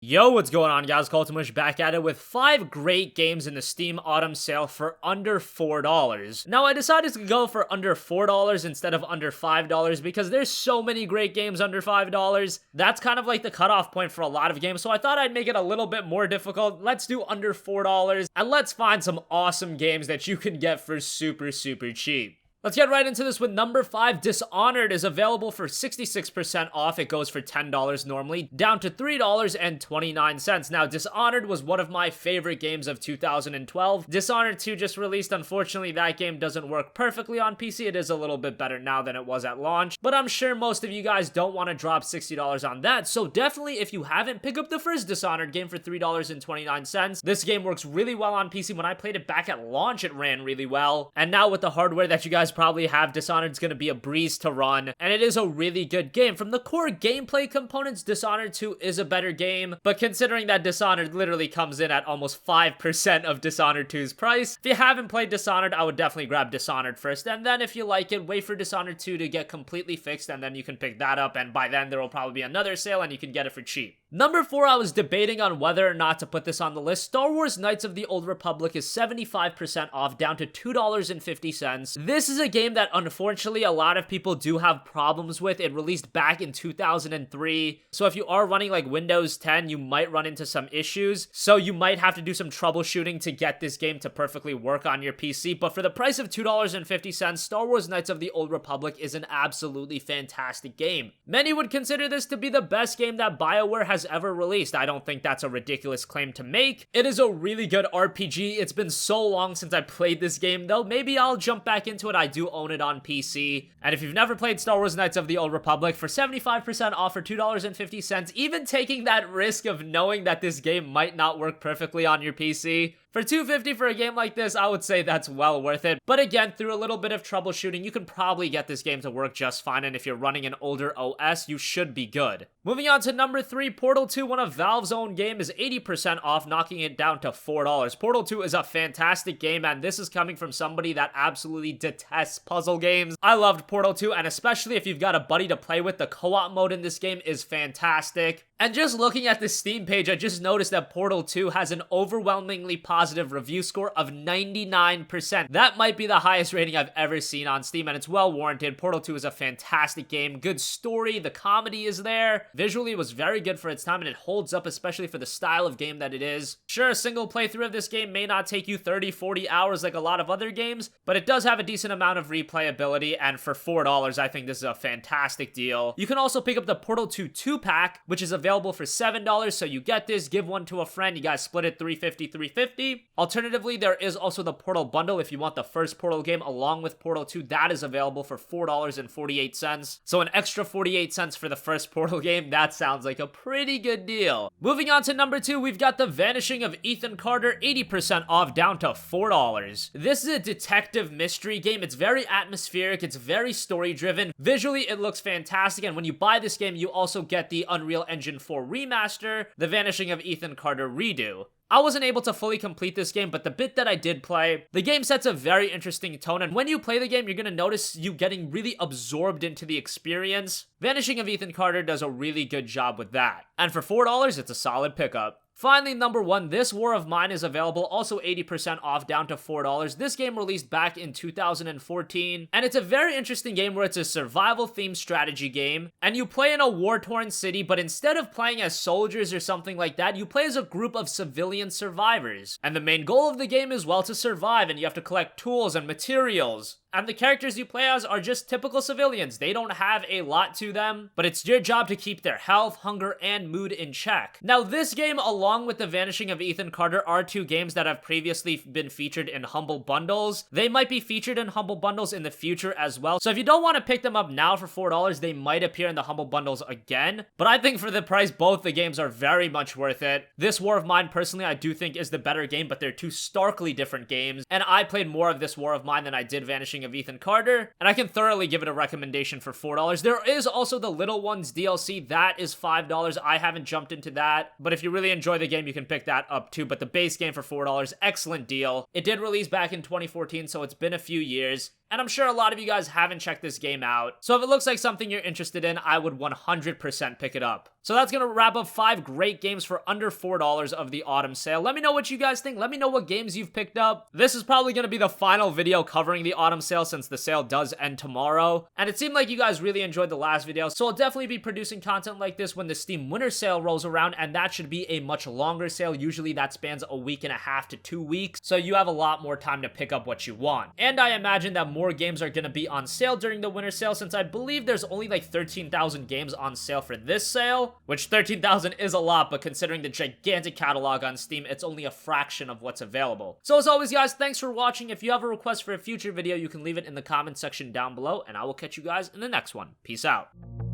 Yo, what's going on, guys? CultofMush back at it with 5 great games in the Steam Autumn Sale for under $4. Now, I decided to go for under $4 instead of under $5 because there's so many great games under $5. That's kind of like the cutoff point for a lot of games, so I thought I'd make it a little bit more difficult. Let's do under $4, and let's find some awesome games that you can get for super cheap. Let's get right into this with number 5. Dishonored is available for 66% off. It goes for $10 normally, down to $3.29. Now, Dishonored was one of my favorite games of 2012. Dishonored 2 just released. Unfortunately, that game doesn't work perfectly on PC. It is a little bit better now than it was at launch, but I'm sure most of you guys don't want to drop $60 on that. So definitely, if you haven't, pick up the first Dishonored game for $3.29. This game works really well on PC. When I played it back at launch, it ran really well. And now with the hardware that you guys probably have, Dishonored's gonna be a breeze to run, and it is a really good game. From the core gameplay components, Dishonored 2 is a better game, but considering that Dishonored literally comes in at almost 5% of Dishonored 2's price, if you haven't played Dishonored, I would definitely grab Dishonored first, and then if you like it, wait for Dishonored 2 to get completely fixed, and then you can pick that up, and by then there will probably be another sale and you can get it for cheap. Number 4, I was debating on whether or not to put this on the list. Star Wars Knights of the Old Republic is 75% off, down to $2.50. This is a game that unfortunately a lot of people do have problems with. It released back in 2003, so if you are running like Windows 10, you might run into some issues. So you might have to do some troubleshooting to get this game to perfectly work on your PC, but for the price of $2.50, Star Wars Knights of the Old Republic is an absolutely fantastic game. Many would consider this to be the best game that BioWare has ever released. I don't think that's a ridiculous claim to make. It is a really good RPG. It's been so long since I played this game, though. Maybe I'll jump back into it. I do own it on PC. And if you've never played Star Wars Knights of the Old Republic, for 75% off for $2.50, even taking that risk of knowing that this game might not work perfectly on your PC, for $2.50 for a game like this, I would say that's well worth it. But again, through a little bit of troubleshooting, you can probably get this game to work just fine, and if you're running an older OS, you should be good. Moving on to number 3, Portal 2, one of Valve's own game, is 80% off, knocking it down to $4. Portal 2 is a fantastic game, and this is coming from somebody that absolutely detests puzzle games. I loved Portal 2, and especially if you've got a buddy to play with, the co-op mode in this game is fantastic. And just looking at the Steam page, I just noticed that Portal 2 has an overwhelmingly positive review score of 99%. That might be the highest rating I've ever seen on Steam, and it's well warranted. Portal 2 is a fantastic game. Good story, the comedy is there. Visually, it was very good for its time, and it holds up, especially for the style of game that it is. Sure, a single playthrough of this game may not take you 30-40 hours like a lot of other games, but it does have a decent amount of replayability, and for $4, I think this is a fantastic deal. You can also pick up the Portal 2 2-pack, which is available for $7, so you get this, give one to a friend, you guys split it $3.50. Alternatively, there is also the Portal bundle if you want the first Portal game along with Portal 2. That is available for $4.48, so an extra 48 cents for the first Portal game. That sounds like a pretty good deal. Moving on to number 2, we've got the Vanishing of Ethan Carter, 80% off, down to $4. This is a detective mystery game. It's very atmospheric, it's very story driven. Visually, it looks fantastic, and when you buy this game, you also get the Unreal Engine 4 remaster, the Vanishing of Ethan Carter redo. I wasn't able to fully complete this game, but the bit that I did play, the game sets a very interesting tone, and when you play the game, you're gonna notice you getting really absorbed into the experience. Vanishing of Ethan Carter does a really good job with that. And for $4, it's a solid pickup. Finally, number 1, This War of Mine is available, also 80% off, down to $4. This game released back in 2014, and it's a very interesting game where it's a survival-themed strategy game, and you play in a war-torn city, but instead of playing as soldiers or something like that, you play as a group of civilian survivors. And the main goal of the game is, well, to survive, and you have to collect tools and materials. And the characters you play as are just typical civilians. They don't have a lot to them, but it's your job to keep their health, hunger, and mood in check. Now, this game, along with The Vanishing of Ethan Carter, are 2 games that have previously been featured in Humble Bundles. They might be featured in Humble Bundles in the future as well. So if you don't want to pick them up now for $4, they might appear in the Humble Bundles again. But I think for the price, both the games are very much worth it. This War of Mine, personally, I do think is the better game, but they're 2 starkly different games. And I played more of This War of Mine than I did Vanishing of Ethan Carter, and I can thoroughly give it a recommendation for $4. There is also the Little Ones DLC. That is $5. I haven't jumped into that, but if you really enjoy the game, you can pick that up too. But the base game for $4, excellent deal. It did release back in 2014, so it's been a few years. and I'm sure a lot of you guys haven't checked this game out. So if it looks like something you're interested in, I would 100% pick it up. So that's gonna wrap up 5 great games for under $4 of the autumn sale. Let me know what you guys think. Let me know what games you've picked up. This is probably gonna be the final video covering the autumn sale since the sale does end tomorrow. And it seemed like you guys really enjoyed the last video, so I'll definitely be producing content like this when the Steam winter sale rolls around, and that should be a much longer sale. Usually that spans a week and a half to 2 weeks, so you have a lot more time to pick up what you want. And I imagine that more games are gonna be on sale during the winter sale, since I believe there's only like 13,000 games on sale for this sale, which 13,000 is a lot, but considering the gigantic catalog on Steam, it's only a fraction of what's available. So as always, guys, thanks for watching. If you have a request for a future video, you can leave it in the comment section down below, and I will catch you guys in the next one. Peace out.